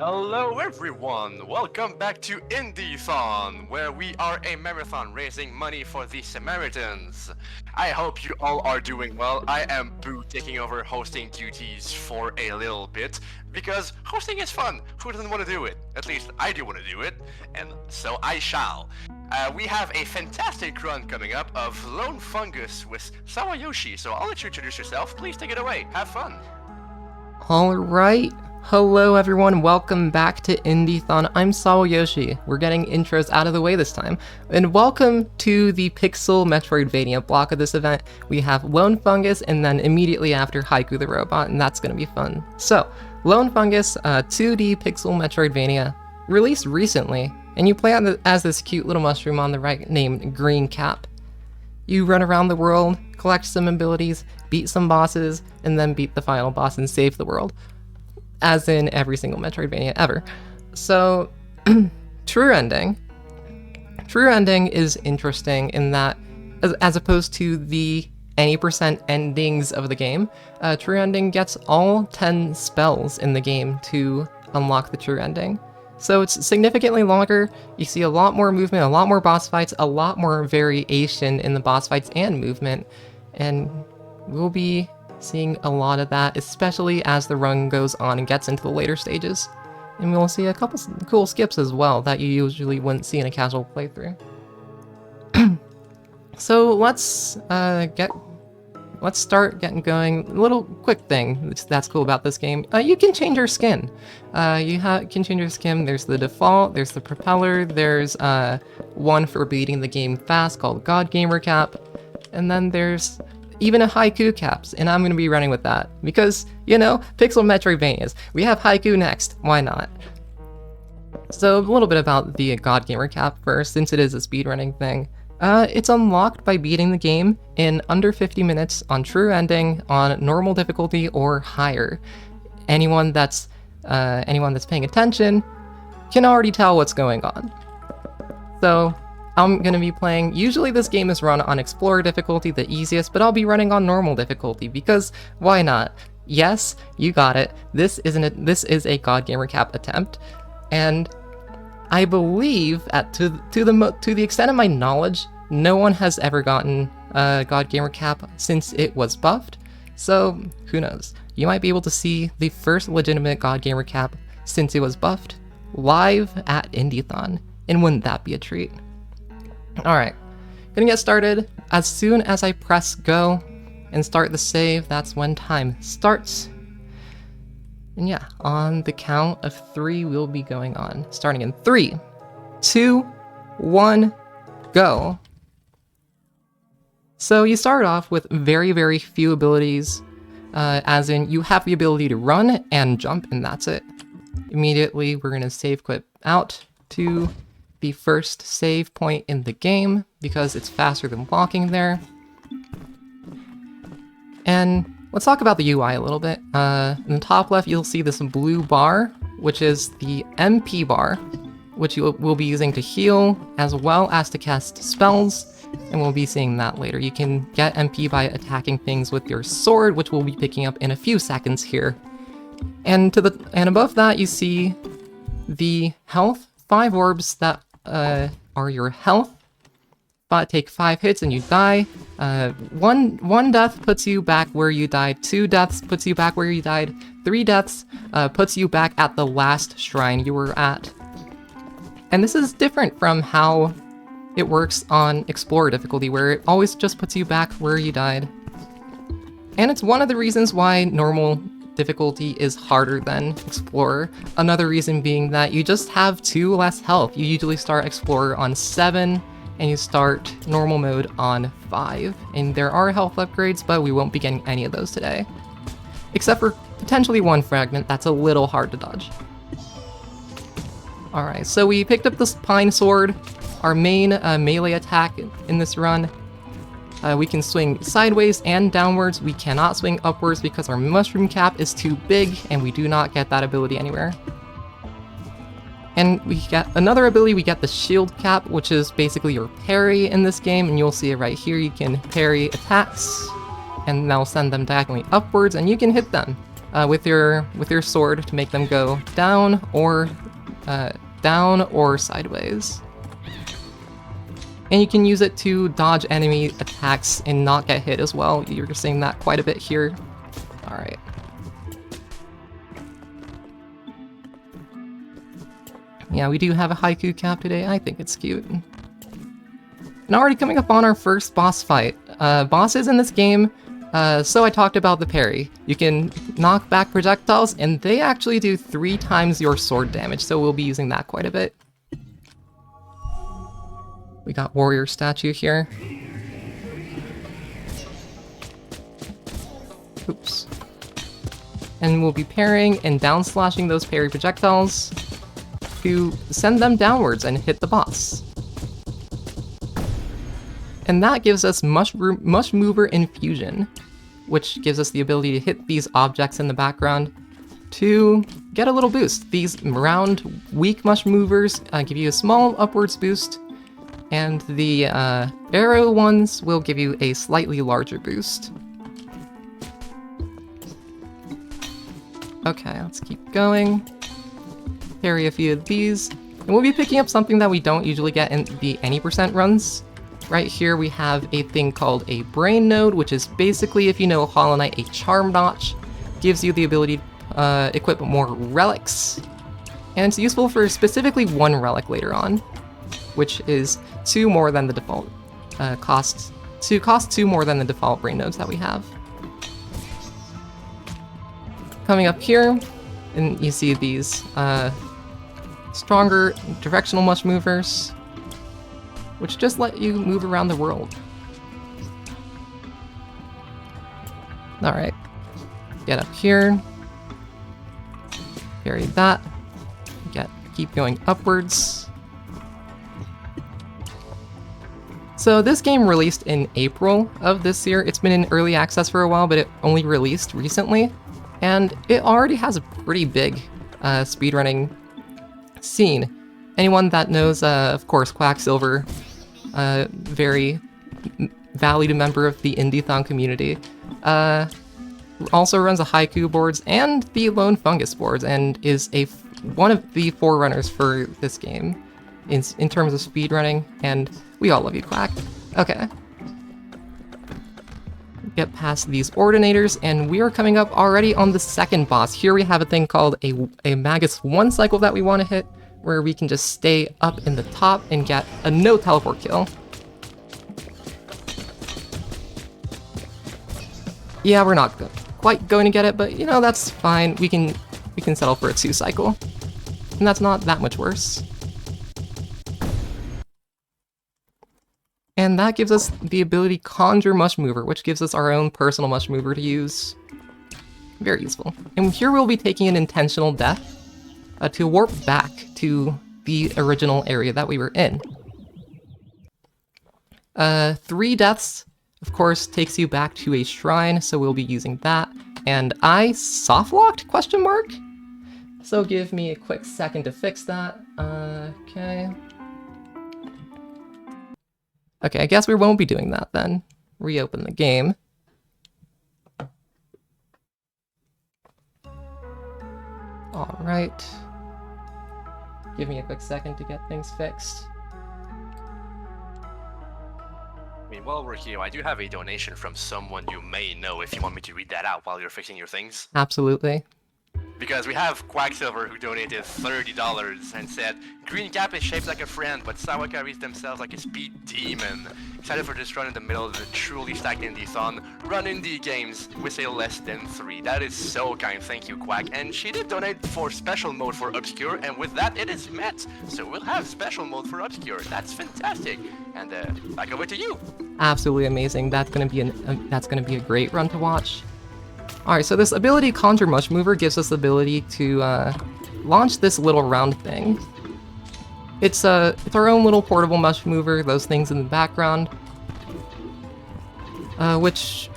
Hello everyone! Welcome back to Indiethon, where we are a marathon raising money for the Samaritans. I hope you all are doing well. I am Boo, taking over hosting duties for a little bit, because hosting is fun. Who doesn't want to do it? At least I do want to do it, and so I shall. We have a fantastic run coming up of Lone Fungus with Sawayoshi, so I'll let you introduce yourself. Please take it away. Have fun. Alright, hello everyone, welcome back to Indiethon. I'm sawayoshi. We're getting intros out of the way this time. And welcome to the Pixel Metroidvania block of this event. We have Lone Fungus and then immediately after Haiku the Robot, and that's going to be fun. So, Lone Fungus, 2D Pixel Metroidvania, released recently, and you play as this cute little mushroom on the right named Green Cap. You run around the world, collect some abilities, beat some bosses, and then beat the final boss and save the world. As in every single Metroidvania ever. So, True Ending. True Ending is interesting in that, as opposed to the any percent endings of the game, True Ending gets all 10 spells in the game to unlock the True Ending. So it's significantly longer, you see a lot more movement, a lot more boss fights, a lot more variation in the boss fights and movement, and we'll be seeing a lot of that, especially as the run goes on and gets into the later stages. And we'll see a couple cool skips as well that you usually wouldn't see in a casual playthrough. So let's start getting going. A little quick thing that's cool about this game. You can change your skin. You can change your skin. There's the default, there's the propeller, there's one for beating the game fast called God Gamer Cap, and then there's even a Haiku caps, and I'm going to be running with that. Because, you know, Pixel Metroidvanias. We have Haiku next, why not? So a little bit about the God Gamer Cap first, since it is a speedrunning thing. It's unlocked by beating the game in under 50 minutes on True Ending on normal difficulty or higher. Anyone that's paying attention can already tell what's going on. So I'm going to be playing, usually this game is run on Explorer difficulty, the easiest, but I'll be running on normal difficulty because why not? Yes, you got it. This is a God Gamer Cap attempt, and I believe to the extent of my knowledge, no one has ever gotten God Gamer Cap since it was buffed. So who knows? You might be able to see the first legitimate God Gamer Cap since it was buffed live at Indiethon, and wouldn't that be a treat? Alright, gonna get started. As soon as I press go and start the save, that's when time starts. And yeah, on the count of 3, we'll be going on. Starting in 3, 2, 1, go. So you start off with very, very few abilities, as in you have the ability to run and jump, and that's it. Immediately, we're gonna save quit out to the first save point in the game, because it's faster than walking there. And let's talk about the UI a little bit. In the top left, you'll see this blue bar, which is the MP bar, which you will be using to heal, as well as to cast spells, and we'll be seeing that later. You can get MP by attacking things with your sword, which we'll be picking up in a few seconds here. And above that, you see the health, 5 orbs that are your health. But take 5 hits and you die. One death puts you back where you died. 2 deaths puts you back where you died. 3 deaths puts you back at the last shrine you were at. And this is different from how it works on Explorer difficulty, where it always just puts you back where you died. And it's one of the reasons why normal difficulty is harder than Explorer. Another reason being that you just have 2 less health. You usually start Explorer on 7, and you start normal mode on 5. And there are health upgrades, but we won't be getting any of those today. Except for potentially 1 fragment that's a little hard to dodge. Alright, so we picked up this Pine Sword, our main melee attack in this run. We can swing sideways and downwards. We cannot swing upwards because our mushroom cap is too big, and we do not get that ability anywhere. And we get another ability, we get the shield cap, which is basically your parry in this game, and you'll see it right here. You can parry attacks, and that'll send them diagonally upwards, and you can hit them. with your sword to make them go down or sideways. And you can use it to dodge enemy attacks and not get hit as well. You're seeing that quite a bit here. Alright. Yeah, we do have a haiku cap today. I think it's cute. And already coming up on our first boss fight. Bosses in this game, so I talked about the parry. You can knock back projectiles, and they actually do 3 times your sword damage, so we'll be using that quite a bit. We got warrior statue here. Oops. And we'll be parrying and down slashing those parry projectiles to send them downwards and hit the boss. And that gives us Mush Mover Infusion, which gives us the ability to hit these objects in the background to get a little boost. These round, weak Mush Movers give you a small upwards boost, and the arrow ones will give you a slightly larger boost. Okay, let's keep going. Parry a few of these, and we'll be picking up something that we don't usually get in the any % runs. Right here we have a thing called a Brain Node, which is basically, if you know Hollow Knight, a Charm Notch. Gives you the ability to equip more relics, and it's useful for specifically 1 relic later on, which is 2 more than the default cost 2 more than the default Brain Nodes that we have. Coming up here, and you see these stronger directional Mush Movers, which just let you move around the world. Alright, get up here, parry that, keep going upwards. So this game released in April of this year. It's been in early access for a while, but it only released recently, and it already has a pretty big speedrunning scene. Anyone that knows, of course, Quacksilver, very valued member of the Indiethon community, also runs the Haiku boards and the Lone Fungus boards, and is one of the forerunners for this game in terms of speedrunning, and we all love you, Quack. Okay. Get past these Ordinators, and we are coming up already on the second boss. Here we have a thing called a Magus 1 cycle that we want to hit, where we can just stay up in the top and get a no teleport kill. Yeah, we're not quite going to get it, but you know, that's fine. We can settle for a 2 cycle, and that's not that much worse. And that gives us the ability Conjure Mush Mover, which gives us our own personal Mush Mover to use. Very useful. And here we'll be taking an intentional death to warp back to the original area that we were in. 3 deaths, of course, takes you back to a shrine, so we'll be using that. And I soft-locked, question mark? So give me a quick second to fix that. Okay. Okay, I guess we won't be doing that then. Reopen the game. Alright. Give me a quick second to get things fixed. I mean, while we're here, I do have a donation from someone you may know if you want me to read that out while you're fixing your things. Absolutely. Because we have Quacksilver who donated $30 and said, "Green Cap is shaped like a friend, but Sawa carries themselves like a speed demon. Excited for this run in the middle of the truly stacked Indiethon. Run indie games with a less than 3. That is so kind, thank you, Quack. And she did donate for special mode for Obscure, and with that it is met. So we'll have special mode for Obscure. That's fantastic. And back over to you. Absolutely amazing. That's gonna be a great run to watch. Alright, so this ability Conjure Mush Mover gives us the ability to launch this little round thing. It's our own little portable Mush Mover, those things in the background, which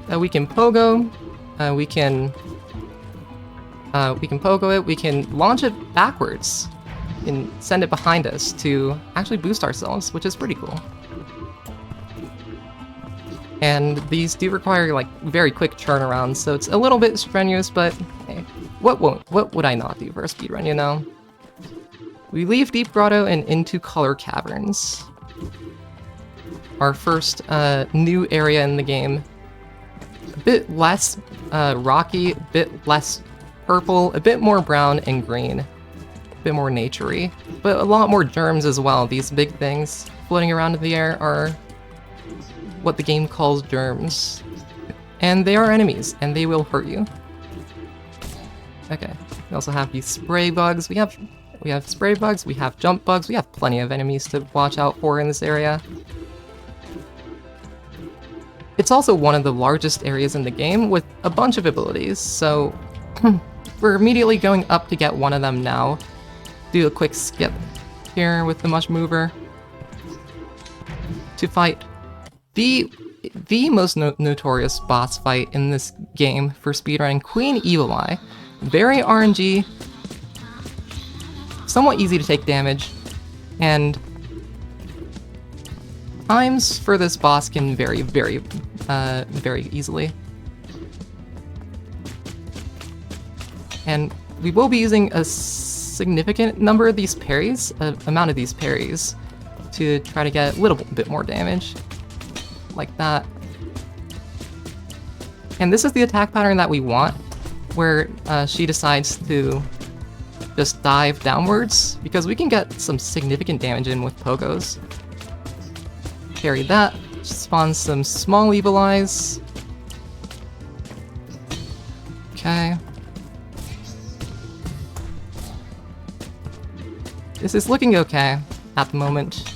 we can pogo. We can pogo it. We can launch it backwards and send it behind us to actually boost ourselves, which is pretty cool. And these do require like very quick turnarounds, so it's a little bit strenuous, but hey, what would I not do for a speedrun, you know? We leave Deep Grotto and into Color Caverns. Our first new area in the game. A bit less rocky, a bit less purple, a bit more brown and green. A bit more naturey, but a lot more germs as well. These big things floating around in the air are what the game calls germs. And they are enemies, and they will hurt you. Okay, we also have these spray bugs. We have spray bugs, we have jump bugs, we have plenty of enemies to watch out for in this area. It's also one of the largest areas in the game with a bunch of abilities, so we're immediately going up to get one of them now. Do a quick skip here with the Mush Mover to fight the most notorious boss fight in this game for speedrunning, Queen Evil Eye. Very RNG, somewhat easy to take damage, and times for this boss can vary very easily. And we will be using a significant number of these parries, amount of these parries, to try to get a little bit more damage, like that. And this is the attack pattern that we want, where she decides to just dive downwards, because we can get some significant damage in with pogos. Carry that, spawns some small evil eyes. Okay. This is looking okay at the moment.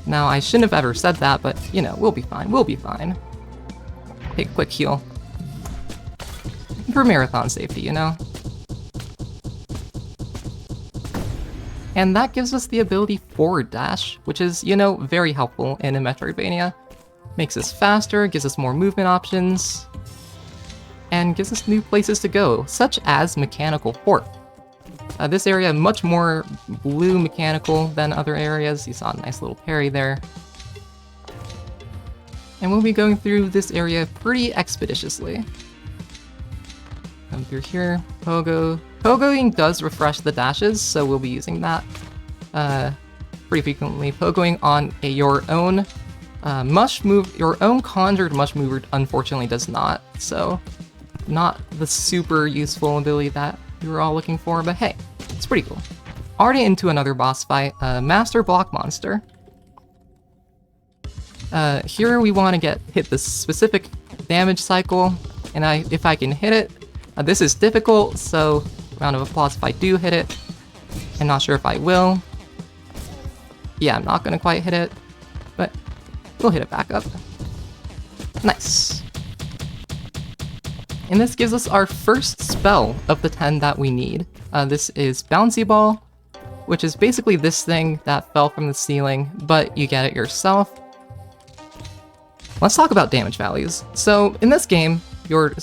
Now, I shouldn't have ever said that, but, you know, we'll be fine, we'll be fine. Take a quick heal. For marathon safety, you know? And that gives us the ability forward dash, which is, you know, very helpful in a Metroidvania. Makes us faster, gives us more movement options, and gives us new places to go, such as Mechanical Fort. This area much more blue mechanical than other areas. You saw a nice little parry there. And we'll be going through this area pretty expeditiously. Come through here, pogo. Pogoing does refresh the dashes, so we'll be using that pretty frequently. Pogoing on your own your own conjured mush mover unfortunately does not, so not the super useful ability that we were all looking for, but hey, it's pretty cool. Already into another boss fight, Master Block Monster. Here we want to hit the specific damage cycle, and if I can hit it, this is difficult, so round of applause if I do hit it. I'm not sure if I will. Yeah, I'm not gonna quite hit it, but we'll hit it back up. Nice. And this gives us our first spell of the 10 that we need. This is Bouncy Ball, which is basically this thing that fell from the ceiling, but you get it yourself. Let's talk about damage values. So in this game, your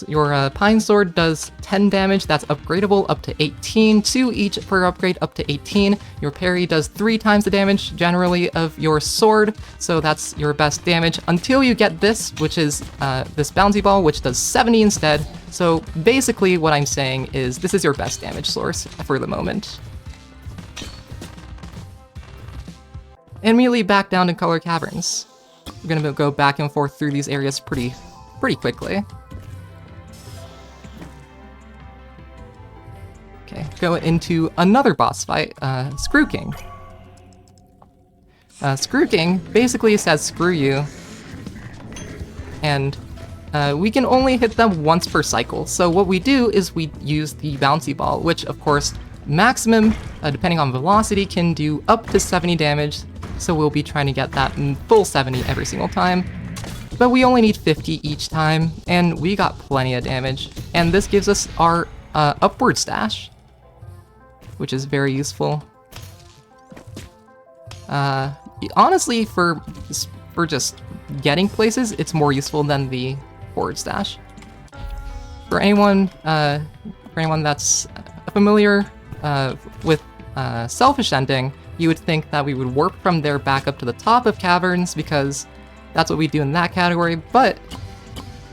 Pine Sword does 10 damage, that's upgradable up to 18, 2 each per upgrade up to 18. Your parry does 3 times the damage generally of your sword, so that's your best damage until you get this, which is this Bouncy Ball, which does 70 instead. So basically what I'm saying is this is your best damage source for the moment. And immediately back down to Color Caverns. We're gonna go back and forth through these areas pretty quickly. Okay, go into another boss fight, Screw King. Screw King basically says screw you, and we can only hit them once per cycle. So what we do is we use the Bouncy Ball, which of course maximum, depending on velocity, can do up to 70 damage. So we'll be trying to get that full 70 every single time. But we only need 50 each time, and we got plenty of damage. And this gives us our upward stash, which is very useful. Honestly, for just getting places, it's more useful than the forward stash. For anyone that's familiar with selfish ending, you would think that we would warp from there back up to the top of caverns, because That's what we do in that category, but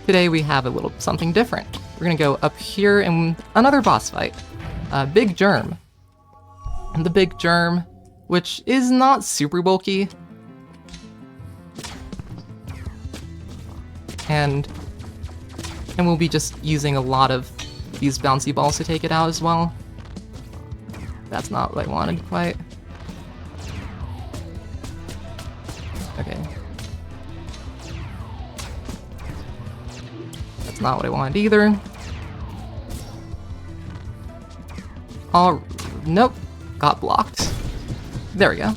today we have a little something different. We're gonna go up here in another boss fight. Big Germ. And the Big Germ, which is not super bulky. And we'll be just using a lot of these bouncy balls to take it out as well. That's not what I wanted quite. Okay. That's not what I wanted either. Nope. Got blocked. There we go.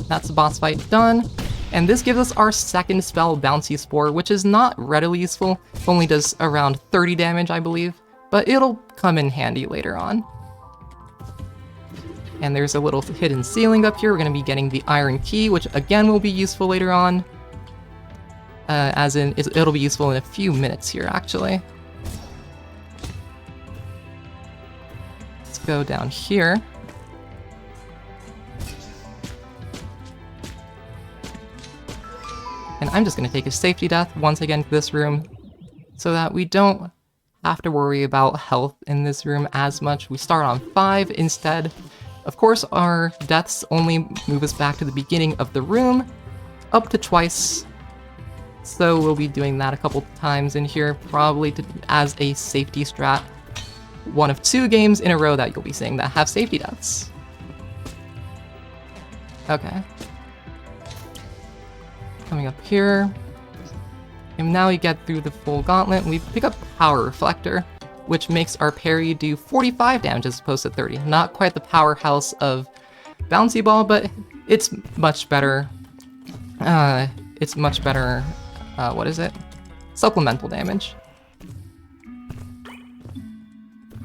That's the boss fight done. And this gives us our second spell, Bouncy Spore, which is not readily useful. It only does around 30 damage, I believe, but it'll come in handy later on. And there's a little hidden ceiling up here. We're going to be getting the Iron Key, which again will be useful later on. As in, it'll be useful in a few minutes here, actually. Let's go down here. And I'm just going to take a safety death once again to this room, so that we don't have to worry about health in this room as much. We start on 5 instead. Of course, our deaths only move us back to the beginning of the room, up to twice. So we'll be doing that a couple times in here, probably as a safety strat. One of 2 games in a row that you'll be seeing that have safety deaths. Okay. Coming up here. And now we get through the full gauntlet, and we pick up Power Reflector, which makes our parry do 45 damage as opposed to 30. Not quite the powerhouse of Bouncy Ball, but it's much better. What is it? Supplemental damage.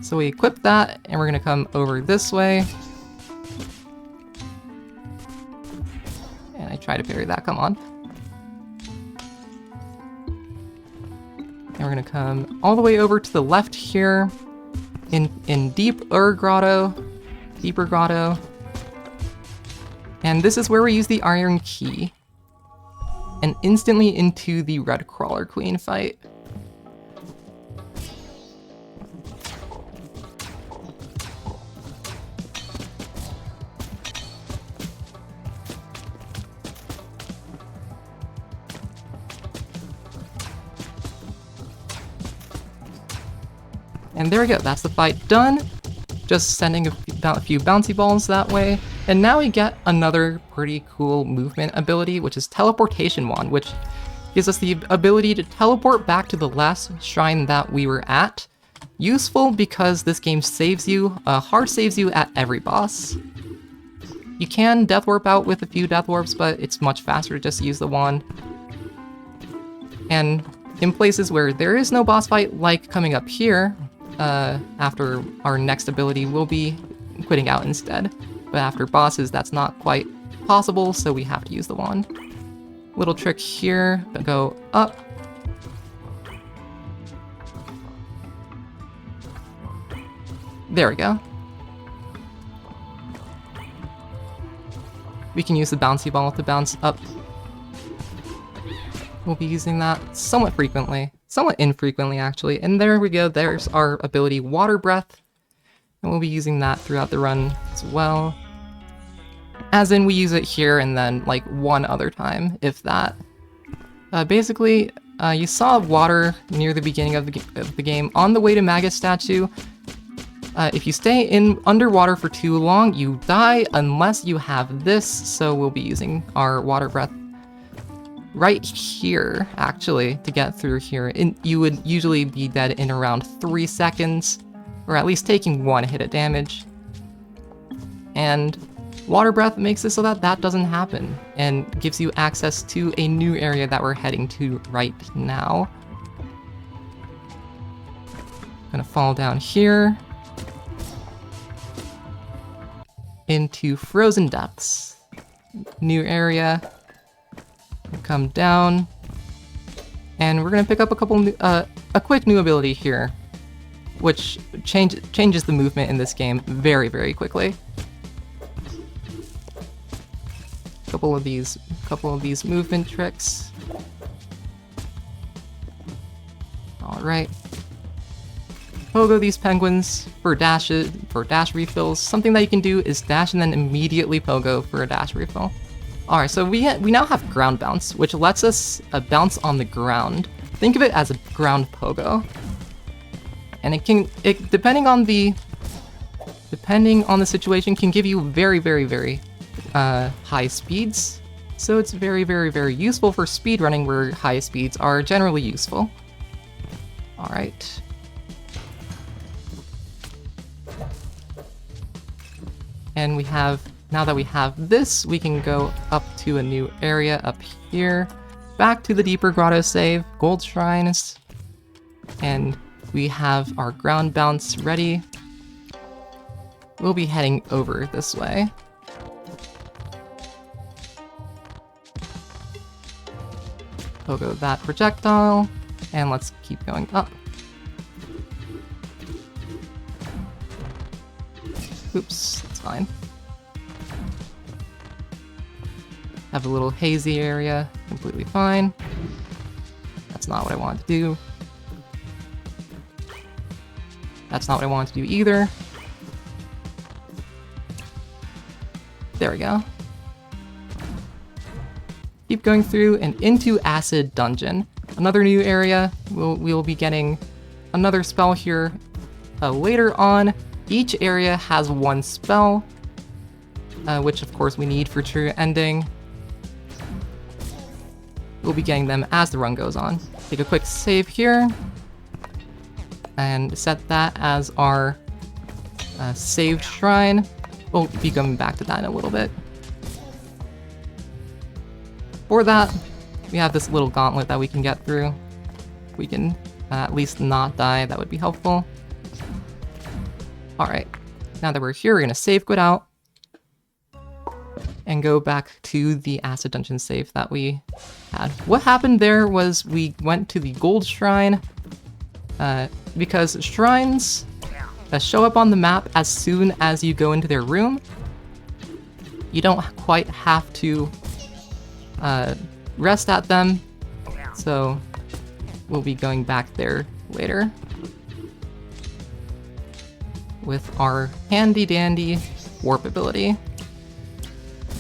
So we equip that, and we're gonna come over this way. And I try to parry that, come on. And we're gonna come all the way over to the left here in Deeper Grotto. And this is where we use the Iron Key. And instantly into the Red Crawler Queen fight. And there we go, that's the fight done. Just sending a few bouncy balls that way. And now we get another pretty cool movement ability, which is Teleportation Wand, which gives us the ability to teleport back to the last shrine that we were at. Useful because this game saves you, hard saves you at every boss. You can Death Warp out with a few Death Warps, but it's much faster to just use the wand. And in places where there is no boss fight, like coming up here, after our next ability, we'll be quitting out instead. But after bosses, that's not quite possible, so we have to use the wand. Little trick here, go up. There we go. We can use the bouncy ball to bounce up. We'll be using that somewhat frequently. Somewhat infrequently, actually. And there we go, there's our ability Water Breath. And we'll be using that throughout the run as well. As in, we use it here and then, like, one other time, if that. Basically, you saw water near the beginning of the game. On the way to Magus Statue, if you stay underwater for too long, you die unless you have this, so we'll be using our Water Breath right here, actually, to get through here. You would usually be dead in around 3 seconds, or at least taking 1 hit of damage. And Water Breath makes it so that that doesn't happen, and gives you access to a new area that we're heading to right now. Gonna fall down here into Frozen Depths. New area. Come down, and we're gonna pick up a quick new ability here, which changes the movement in this game very, very quickly. couple of these movement tricks. All right. Pogo these penguins for dash refills. Something that you can do is dash and then immediately pogo for a dash refill. All right, so we now have ground bounce, which lets us bounce on the ground. Think of it as a ground pogo, and it depending on the situation can give you very high speeds. So it's very useful for speed running, where high speeds are generally useful. All right. And now that we have this, we can go up to a new area up here, back to the deeper grotto save, gold shrines, and we have our ground bounce ready. We'll be heading over this way. Pogo that projectile, and let's keep going up. Oops, it's fine. Have a little hazy area, completely fine. That's not what I wanted to do. That's not what I wanted to do either. There we go. Keep going through and into Acid Dungeon. Another new area. We'll be getting another spell here later on. Each area has one spell, which of course we need for true ending. We'll be getting them as the run goes on. Take a quick save here, and set that as our saved shrine. We'll be coming back to that in a little bit. For that, we have this little gauntlet that we can get through. We can at least not die, that would be helpful. Alright, now that we're here, we're gonna save quit out and go back to the Acid Dungeon save that we had. What happened there was we went to the gold shrine, because shrines show up on the map as soon as you go into their room. You don't quite have to rest at them, so we'll be going back there later with our handy dandy warp ability.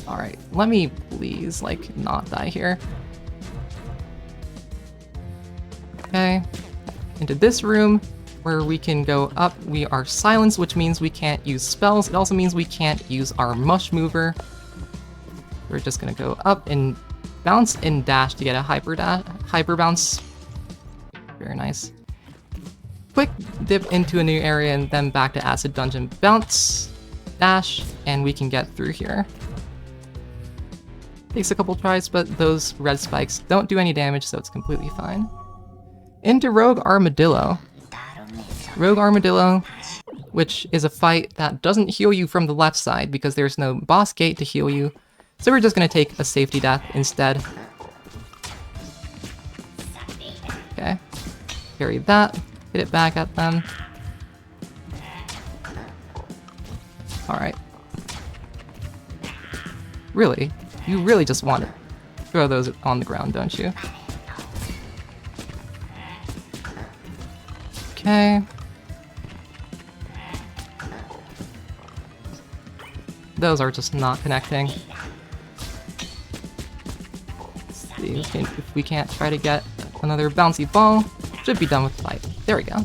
Alright, let me please, like, not die here. Okay, into this room where we can go up. We are silenced, which means we can't use spells. It also means we can't use our mush mover. We're just gonna go up and bounce and dash to get a hyper bounce. Very nice. Quick dip into a new area and then back to Acid Dungeon, bounce, dash, and we can get through here. Takes a couple tries, but those red spikes don't do any damage, so it's completely fine. Into Rogue Armadillo. Rogue Armadillo, which is a fight that doesn't heal you from the left side because there's no boss gate to heal you. So we're just gonna take a safety death instead. Okay, carry that, hit it back at them. Alright. Really? You really just want to throw those on the ground, don't you? Okay. Those are just not connecting. Let's see if we can't try to get another bouncy ball. Should be done with the fight. There we go.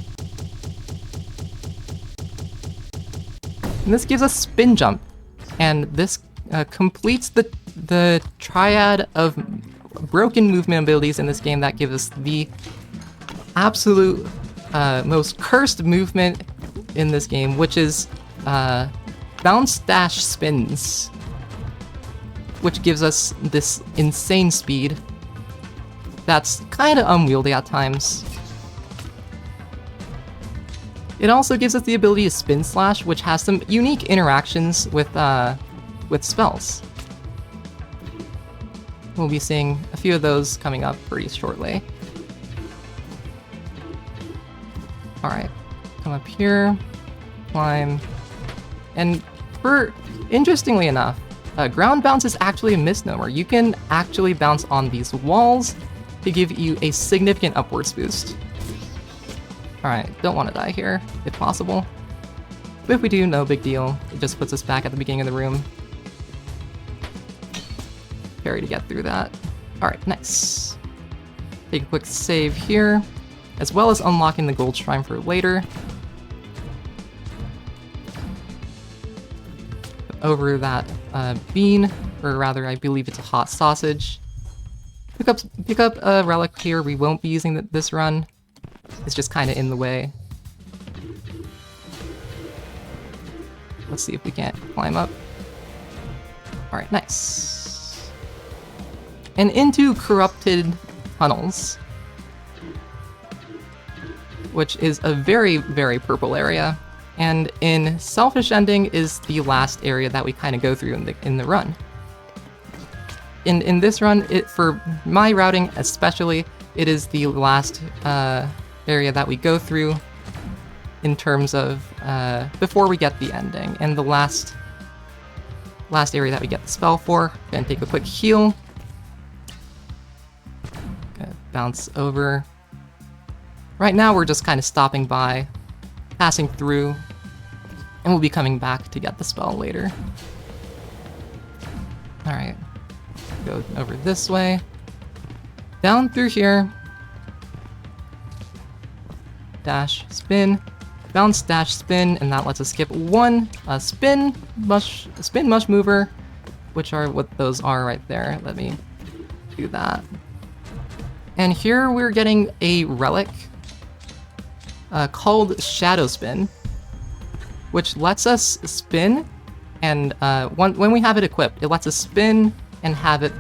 And this gives us spin jump, and this completes the triad of broken movement abilities in this game that give us the absolute most cursed movement in this game, which is bounce dash spins, which gives us this insane speed that's kind of unwieldy at times. It also gives us the ability to spin slash, which has some unique interactions with spells. We'll be seeing a few of those coming up pretty shortly. Alright, come up here, climb, and interestingly enough, Ground bounce is actually a misnomer. You can actually bounce on these walls to give you a significant upwards boost. Alright, don't want to die here, if possible. But if we do, no big deal. It just puts us back at the beginning of the room. Parry to get through that. Alright, nice. Take a quick save here, as well as unlocking the gold shrine for later. Over that bean, or rather I believe it's a hot sausage. Pick up a relic here. We won't be using this run. It's just kind of in the way. Let's see if we can't climb up. Alright, nice. And into corrupted tunnels, which is a very, very purple area. And in Selfish Ending is the last area that we kind of go through in the run. In this run, for my routing especially, it is the last area that we go through in terms of before we get the ending, and the last area that we get the spell for. Gonna take a quick heal. Gonna bounce over. Right now we're just kind of stopping by, passing through, and we'll be coming back to get the spell later. Alright. Go over this way. Down through here. Dash, spin, bounce, dash, spin, and that lets us skip one spin mush mover, which are what those are right there. Let me do that. And here we're getting a relic called Shadow Spin, which lets us spin, and when we have it equipped, it lets us spin and have it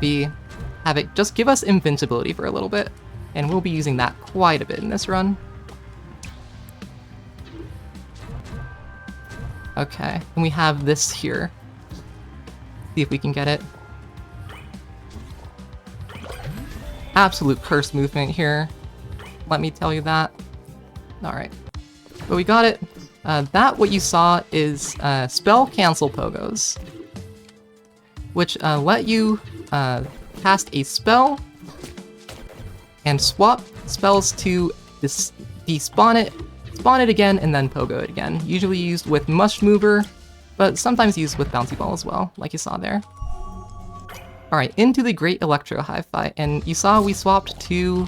just give us invincibility for a little bit, and we'll be using that quite a bit in this run. Okay, and we have this here. See if we can get it. Absolute curse movement here. Let me tell you that. Alright. But we got it. What you saw is spell cancel pogos, which let you cast a spell and swap spells to despawn it, spawn it again, and then pogo it again. Usually used with Mush Mover, but sometimes used with Bouncy Ball as well, like you saw there. Alright, into the Great Electro Hi-Fi, and you saw we swapped to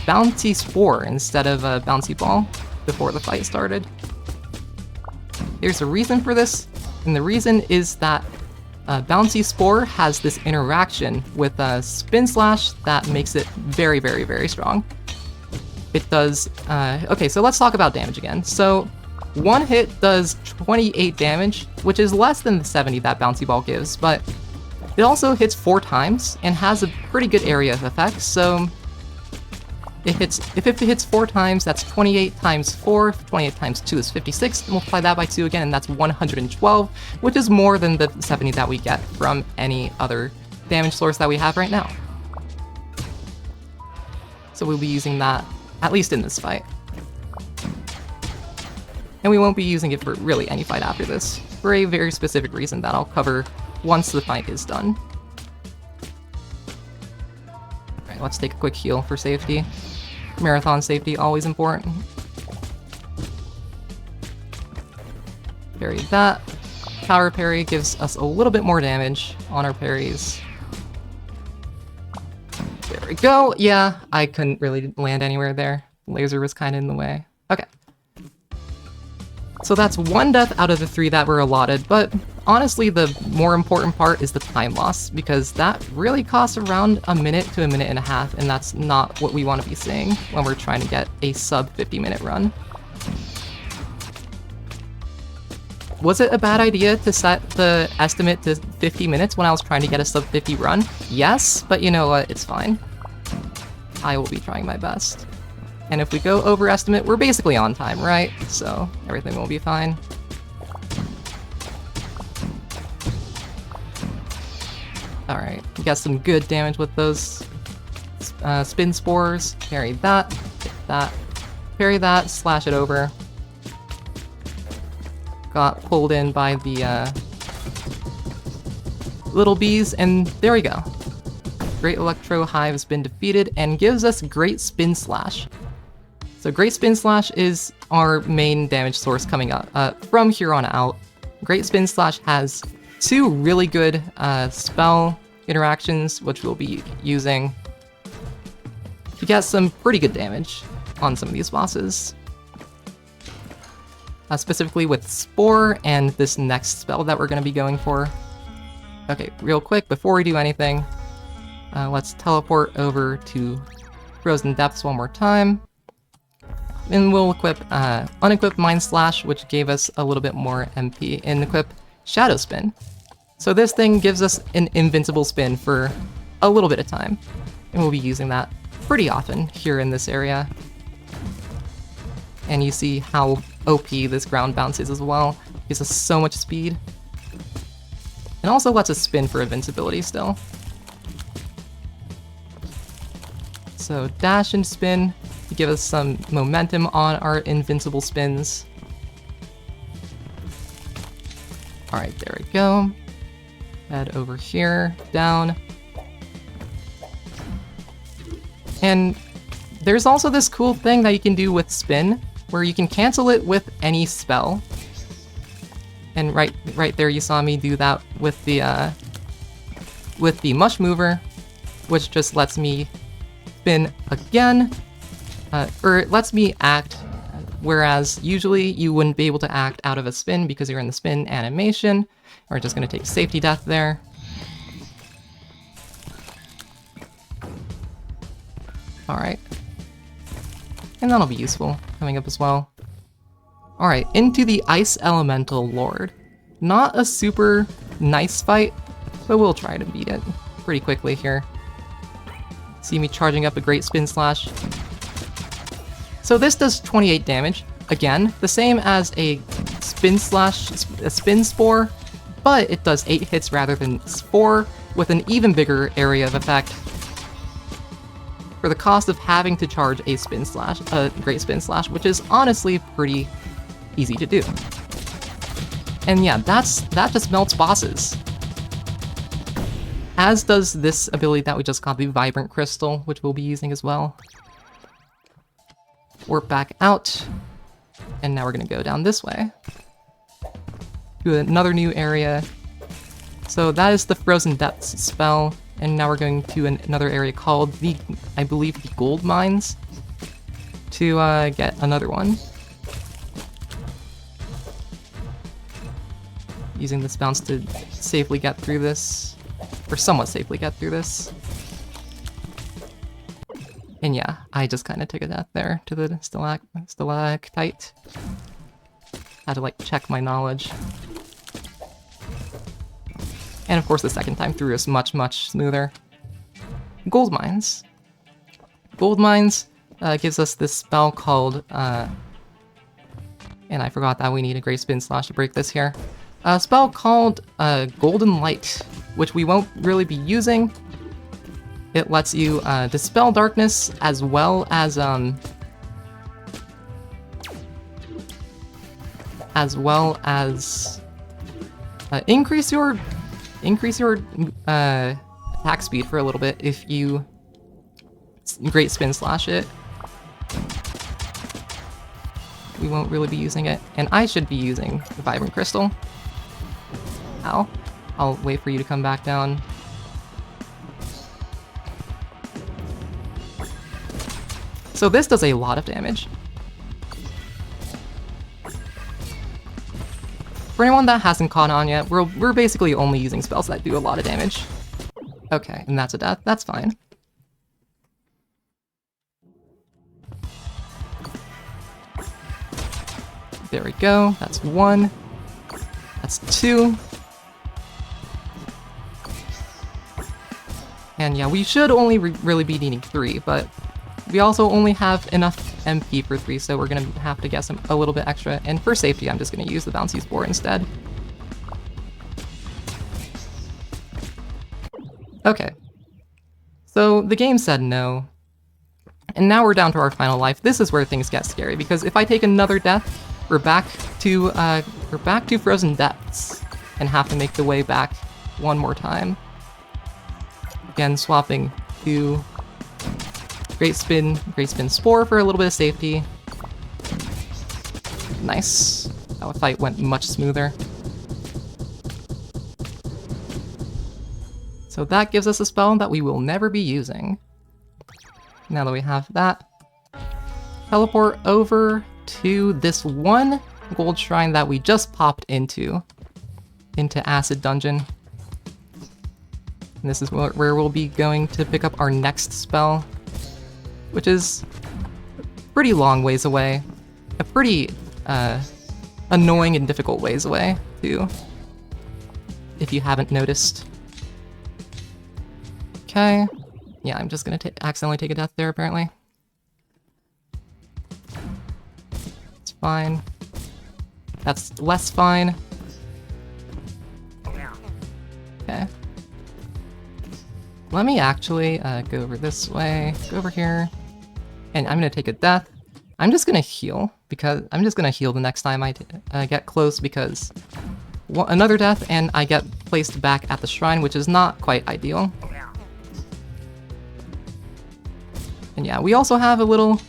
Bouncy Spore instead of Bouncy Ball before the fight started. There's a reason for this, and the reason is that Bouncy Spore has this interaction with Spin Slash that makes it very, very, very strong. It does... okay, so let's talk about damage again. So, one hit does 28 damage, which is less than the 70 that Bouncy Ball gives, but it also hits 4 times and has a pretty good area of effect, so if it hits 4 times, that's 28 times 4, 28 times 2 is 56, multiply that by 2 again, and that's 112, which is more than the 70 that we get from any other damage source that we have right now. So we'll be using that, at least in this fight. And we won't be using it for really any fight after this, for a very specific reason that I'll cover once the fight is done. Alright, let's take a quick heal for safety. Marathon safety, always important. Parry that. Power parry gives us a little bit more damage on our parries. There we go. Yeah, I couldn't really land anywhere there. Laser was kind of in the way. Okay. So that's 1 death out of the 3 that were allotted, but honestly the more important part is the time loss, because that really costs around a minute to a minute and a half, and that's not what we want to be seeing when we're trying to get a sub 50-minute run. Was it a bad idea to set the estimate to 50 minutes when I was trying to get a sub 50 run? Yes, but you know what, it's fine. I will be trying my best. And if we go overestimate, we're basically on time, right? So everything will be fine. Alright, we got some good damage with those spin spores. Parry that, hit that, parry that, slash it over. Got pulled in by the little bees, and there we go. Great Electro Hive has been defeated and gives us Great Spin Slash. So Great Spin Slash is our main damage source coming up from here on out. Great Spin Slash has 2 really good spell interactions, which we'll be using to get some pretty good damage on some of these bosses. Specifically with Spore and this next spell that we're going to be going for. Okay, real quick, before we do anything, let's teleport over to Frozen Depths one more time. And we'll equip unequip Mind Slash, which gave us a little bit more MP, and equip Shadow Spin. So this thing gives us an invincible spin for a little bit of time, and we'll be using that pretty often here in this area. And you see how OP this ground bounce is as well. It gives us so much speed. And also lets us spin for invincibility still. So dash and spin to give us some momentum on our invincible spins. Alright, there we go. Head over here, down. And there's also this cool thing that you can do with spin, where you can cancel it with any spell. And right there you saw me do that with the Mush Mover, which just lets me spin again, or it lets me act, whereas usually you wouldn't be able to act out of a spin because you're in the spin animation. We're just going to take safety death there. Alright. And that'll be useful coming up as well. Alright, into the Ice Elemental Lord. Not a super nice fight, but we'll try to beat it pretty quickly here. See me charging up a Great Spin Slash. So this does 28 damage. Again, the same as a Spin Slash, a Spin Spore, but it does 8 hits rather than 4, with an even bigger area of effect for the cost of having to charge a Spin Slash, a Great Spin Slash, which is honestly pretty easy to do. And yeah, that just melts bosses. As does this ability that we just got, the Vibrant Crystal, which we'll be using as well. Warp back out, and now we're gonna go down this way to another new area. So that is the Frozen Depths spell, and now we're going to another area called the, I believe, the Gold Mines to get another one. Using this bounce to safely get through this, or somewhat safely get through this. And yeah, I just kind of took a death there to the stalactite. Had to like check my knowledge. And of course the second time through is much, much smoother. Gold Mines. Gold Mines gives us this spell called, and I forgot that we need a Great Spin Slash to break this here. A spell called Golden Light, which we won't really be using. It lets you dispel darkness as well as increase your attack speed for a little bit if you Great Spin Slash it. We won't really be using it, and I should be using the Vibrant Crystal. Ow. I'll wait for you to come back down. So this does a lot of damage. For anyone that hasn't caught on yet, we're basically only using spells that do a lot of damage. Okay, and that's a death. That's fine. There we go. That's 1. That's 2. And yeah, we should only really be needing 3, but we also only have enough MP for 3, so we're gonna have to get a little bit extra. And for safety, I'm just gonna use the Bouncy Spore instead. Okay. So the game said no. And now we're down to our final life. This is where things get scary, because if I take another death, we're back to Frozen Depths and have to make the way back one more time. Again, swapping to Great Spin Spore for a little bit of safety. Nice. That fight went much smoother. So that gives us a spell that we will never be using. Now that we have that, teleport over to this one gold shrine that we just popped into Acid Dungeon. And this is where we'll be going to pick up our next spell, which is a pretty long ways away. A pretty annoying and difficult ways away, too, if you haven't noticed. Okay. Yeah, I'm just gonna accidentally take a death there, apparently. It's fine. That's less fine. Okay. Let me actually go over this way, go over here, and I'm gonna take a death. I'm just gonna heal, because I'm just gonna heal the next time I get close, because another death and I get placed back at the shrine, which is not quite ideal. And yeah, we also have a little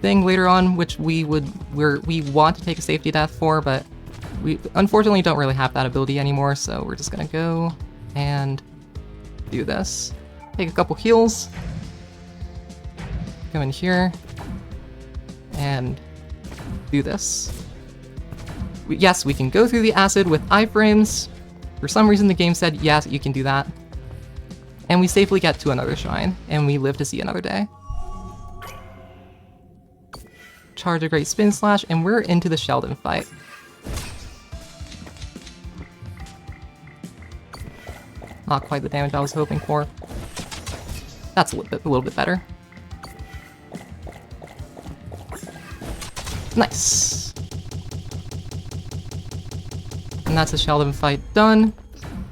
thing later on which we want to take a safety death for, but we unfortunately don't really have that ability anymore, so we're just gonna go and do this. Take a couple heals. Go in here and do this. Yes, we can go through the acid with iframes. For some reason the game said yes, you can do that. And we safely get to another shrine, and we live to see another day. Charge a Great Spin Slash, and we're into the Sheldon fight. Not quite the damage I was hoping for. That's a little bit better. Nice. And that's the Sheldon fight done.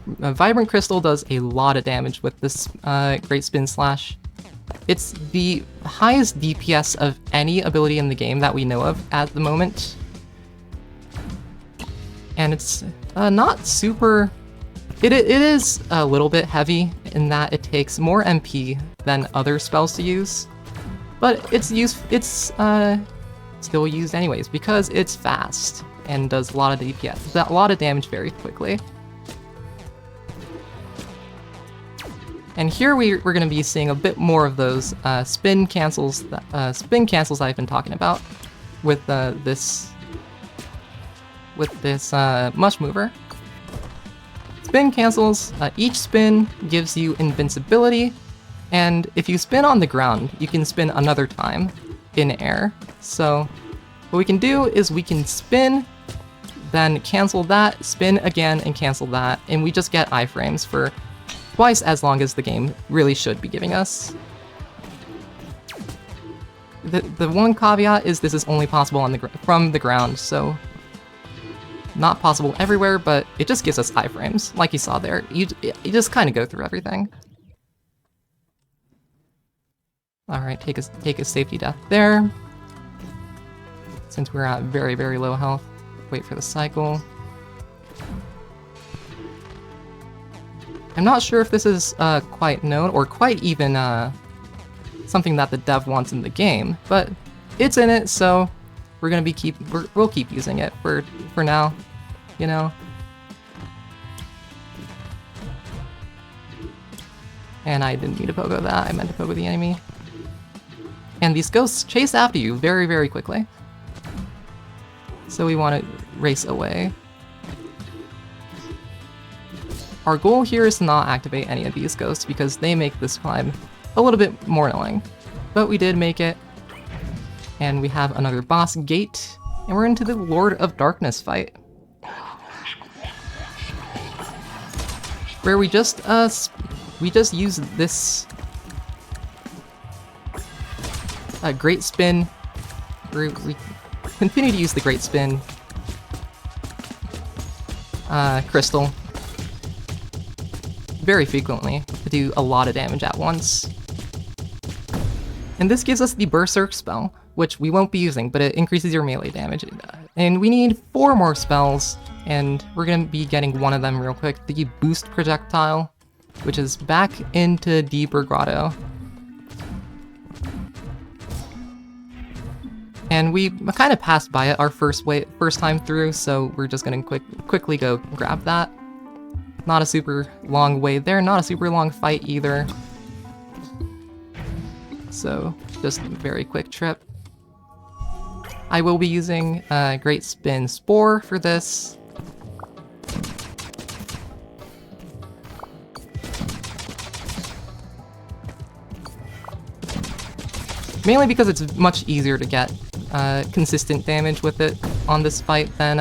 Vibrant Crystal does a lot of damage with this Great Spin Slash. It's the highest DPS of any ability in the game that we know of at the moment. And it's not super... It is a little bit heavy in that it takes more MP than other spells to use. But it's still used anyways, because it's fast and does a lot of DPS, a lot of damage very quickly. And here we're going to be seeing a bit more of those spin cancels I've been talking about with this Mush Mover. Spin cancels, each spin gives you invincibility, and if you spin on the ground, you can spin another time in air. So what we can do is we can spin, then cancel that, spin again, and cancel that, and we just get iframes for twice as long as the game really should be giving us. The one caveat is this is only possible from the ground, so not possible everywhere, but it just gives us iframes, like you saw there. You just kind of go through everything. All right, take a safety death there. Since we're at very, very low health, wait for the cycle. I'm not sure if this is quite known or quite even something that the dev wants in the game, but it's in it, so we'll keep using it for now, you know. And I didn't mean to pogo that, I meant to pogo the enemy. And these ghosts chase after you very, very quickly. So we want to race away. Our goal here is to not activate any of these ghosts because they make this climb a little bit more annoying. But we did make it. And we have another boss gate. And we're into the Lord of Darkness fight. Where we just use this Great Spin. We continue to use the Great Spin crystal very frequently to do a lot of damage at once. And this gives us the Berserk spell, which we won't be using, but it increases your melee damage. And we need 4 more spells and we're going to be getting one of them real quick, the boost projectile, which is back into Deeper Grotto. And we kind of passed by it our first time through, so we're just going to quickly go grab that. Not a super long way there, not a super long fight either. So just a very quick trip. I will be using Great Spin Spore for this. Mainly because it's much easier to get consistent damage with it on this fight than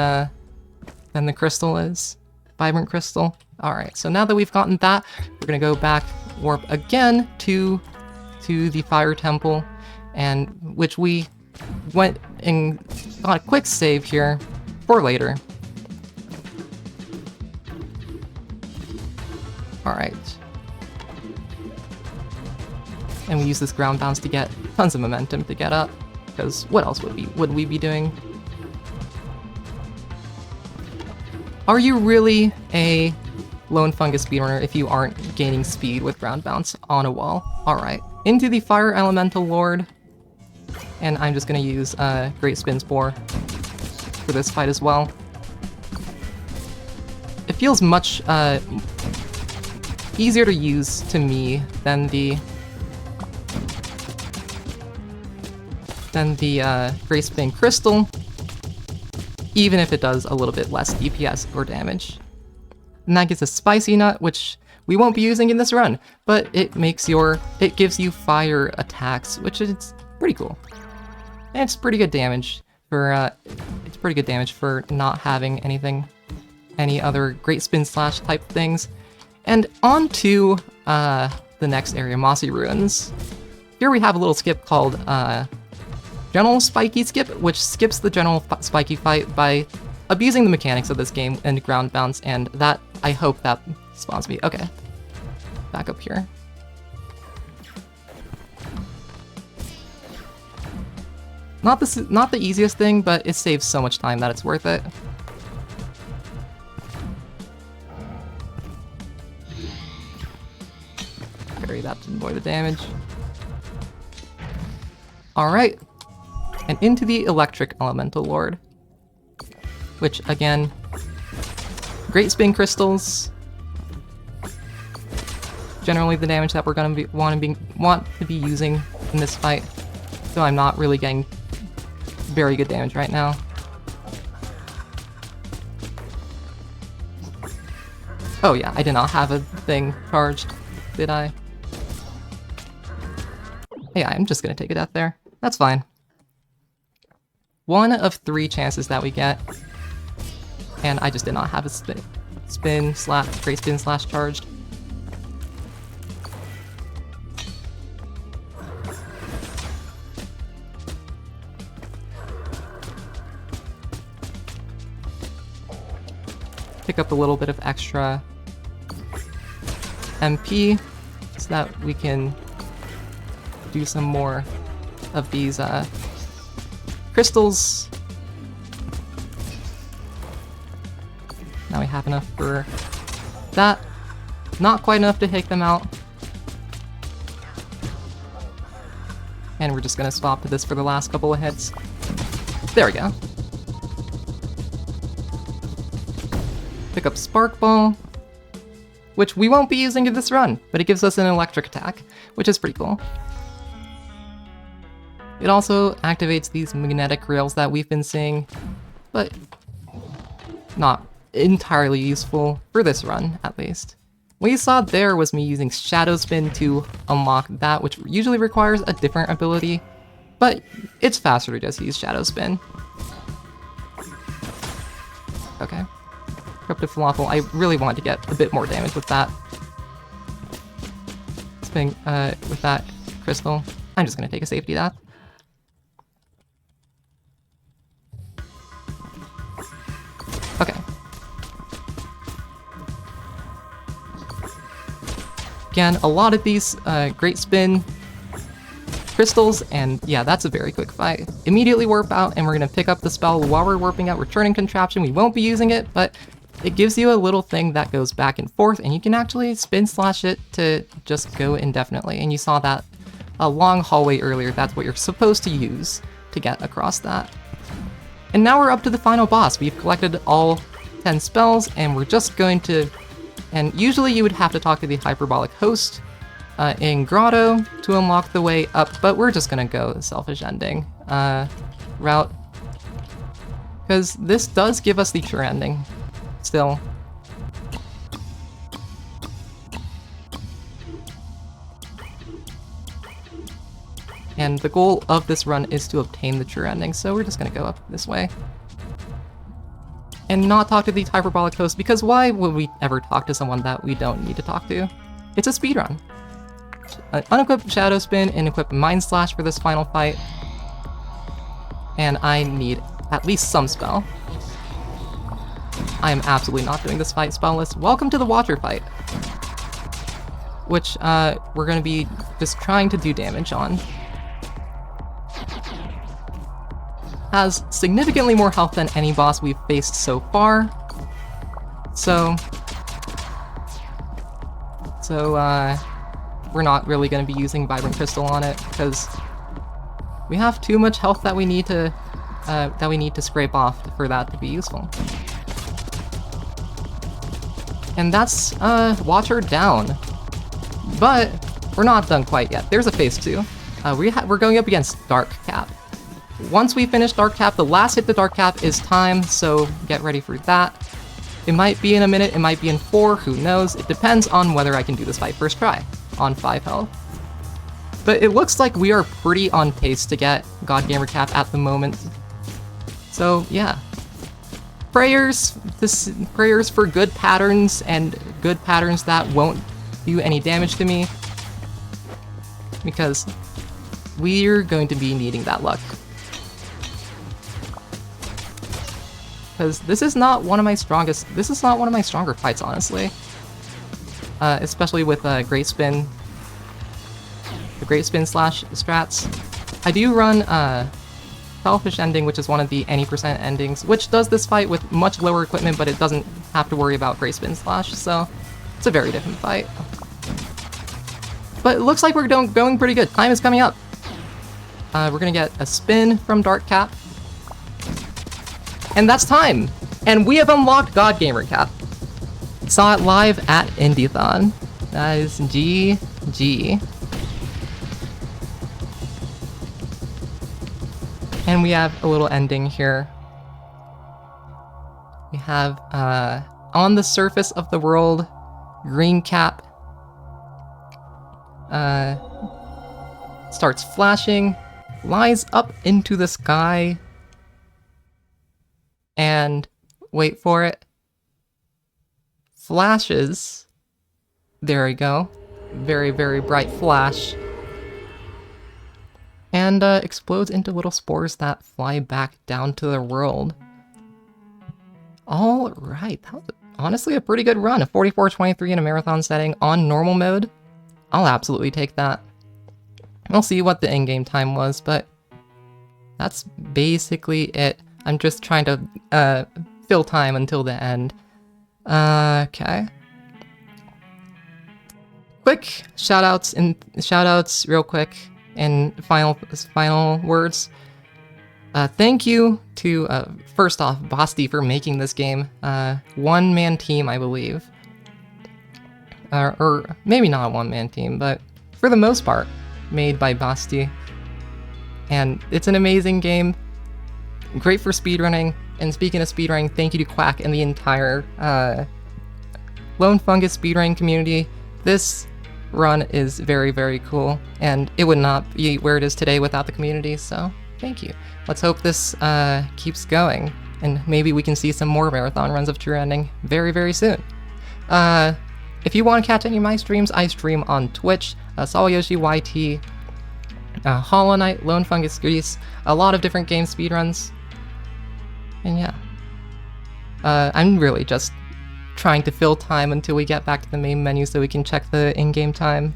the crystal is. Vibrant Crystal. Alright, so now that we've gotten that, we're gonna go back, warp again to the Fire Temple, and which we went and got a quick save here for later. Alright. And we use this ground bounce to get tons of momentum to get up, because what else would we be doing? Are you really a lone fungus speedrunner if you aren't gaining speed with ground bounce on a wall? Alright, into the Fire Elemental Lord, and I'm just gonna use Great Spin Spore for this fight as well. It feels much easier to use to me than the Great Spin Crystal, even if it does a little bit less DPS or damage. And that gets a Spicy Nut, which we won't be using in this run, but it gives you fire attacks, which is pretty cool. And it's pretty good damage for not having any other Great Spin Slash type things. And on to the next area, Mossy Ruins. Here we have a little skip called General Spiky Skip, which skips the General Spiky fight by abusing the mechanics of this game and ground bounce, and that, I hope that spawns me. Okay, back up here. Not the easiest thing, but it saves so much time that it's worth it. Parry that to avoid the damage. Alright. And into the Electric Elemental Lord. Which, again, Great Spin Crystals. Generally the damage that we're gonna want to be using in this fight. So I'm not really getting very good damage right now. Oh yeah, I did not have a thing charged, did I? Yeah, I'm just gonna take a death there. That's fine. 1 of 3 chances that we get. And I just did not have a Great Spin Slash charged. Pick up a little bit of extra MP so that we can do some more of these crystals. Now we have enough for that. Not quite enough to take them out. And we're just gonna swap to this for the last couple of hits. There we go. Pick up Spark Ball, which we won't be using in this run, but it gives us an electric attack, which is pretty cool. It also activates these magnetic rails that we've been seeing, but not entirely useful for this run, at least. What you saw there was me using Shadow Spin to unlock that, which usually requires a different ability, but it's faster to just use Shadow Spin. Okay. Corruptive Falafel, I really wanted to get a bit more damage with that. Spin, with that crystal. I'm just gonna take a safety death. Okay. Again, a lot of these Great Spin crystals, and yeah, that's a very quick fight. Immediately warp out, and we're going to pick up the spell while we're warping out. Returning Contraption, we won't be using it, but it gives you a little thing that goes back and forth, and you can actually spin slash it to just go indefinitely. And you saw that a long hallway earlier. That's what you're supposed to use to get across that. And now we're up to the final boss. We've collected all 10 spells, and we're just going to... And usually you would have to talk to the Hyperbolic Host in Grotto to unlock the way up, but we're just gonna go the Selfish Ending route. Because this does give us the true ending, still. And the goal of this run is to obtain the true ending, so we're just gonna go up this way. And not talk to the Hyperbolic Host, because why would we ever talk to someone that we don't need to talk to? It's a speedrun. Unequip Shadow Spin and equip Mind Slash for this final fight. And I need at least some spell. I am absolutely not doing this fight spellless. Welcome to the Watcher fight. Which we're going to be just trying to do damage on. Has significantly more health than any boss we've faced so far. So we're not really going to be using Vibrant Crystal on it because we have too much health that we need to scrape off for that to be useful. And that's Watcher down. But we're not done quite yet. There's a phase 2. We're going up against Dark Cap. Once we finish Dark Cap, the last hit to Dark Cap is time, so get ready for that. It might be in a minute, it might be in 4, who knows? It depends on whether I can do this fight first try, on 5 health. But it looks like we are pretty on pace to get God Gamer Cap at the moment. So yeah. Prayers for good patterns, and good patterns that won't do any damage to me. Because we're going to be needing that luck. Because this is not one of my stronger fights, honestly. Especially with Great Spin. The Great Spin slash strats. I do run Selfish Ending, which is one of the any percent endings, which does this fight with much lower equipment, but it doesn't have to worry about Great Spin slash, so it's a very different fight. But it looks like we're going pretty good. Time is coming up. We're gonna get a spin from Dark Cap. And that's time! And we have unlocked God Gamer Cap. Saw it live at Indiethon. That is GG. And we have a little ending here. We have, on the surface of the world, Green Cap starts flashing, flies up into the sky, and wait for it, flashes. There we go. Very, very bright flash. And explodes into little spores that fly back down to the world. Alright, that was honestly a pretty good run. A 44-23 in a marathon setting on normal mode. I'll absolutely take that. We'll see what the in-game time was, but that's basically it. I'm just trying to fill time until the end. Okay. Quick shoutouts real quick and final words. Thank you to first off Basti for making this game. One-man team, I believe. Or maybe not a one-man team, but for the most part, made by Basti. And it's an amazing game. Great for speedrunning. And speaking of speedrunning, thank you to Quack and the entire Lone Fungus speedrunning community. This run is very, very cool, and it would not be where it is today without the community, so thank you. Let's hope this keeps going, and maybe we can see some more marathon runs of True Ending very, very soon. If you want to catch any of my streams, I stream on Twitch, sawayoshi YT, Hollow Knight, Lone Fungus Grease, a lot of different game speedruns. And yeah, I'm really just trying to fill time until we get back to the main menu so we can check the in-game time.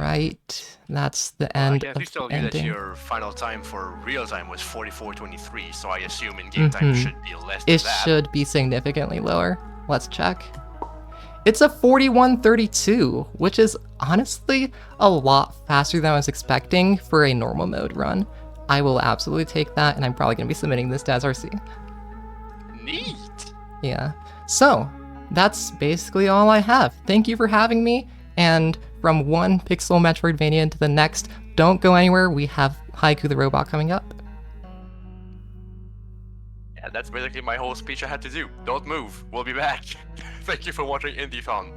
right. That's the I end can at of least tell the you that ending. your final time for real time was 44:23, so I assume in-game time should be less than It that. should be significantly lower. Let's check. It's a 41:32, which is honestly a lot faster than I was expecting for a normal mode run. I will absolutely take that, and I'm probably going to be submitting this to SRC. Neat! Yeah. So, that's basically all I have. Thank you for having me, and from one pixel Metroidvania to the next, don't go anywhere, we have Haiku the Robot coming up. Yeah, that's basically my whole speech I had to do. Don't move, we'll be back. Thank you for watching Indiethon.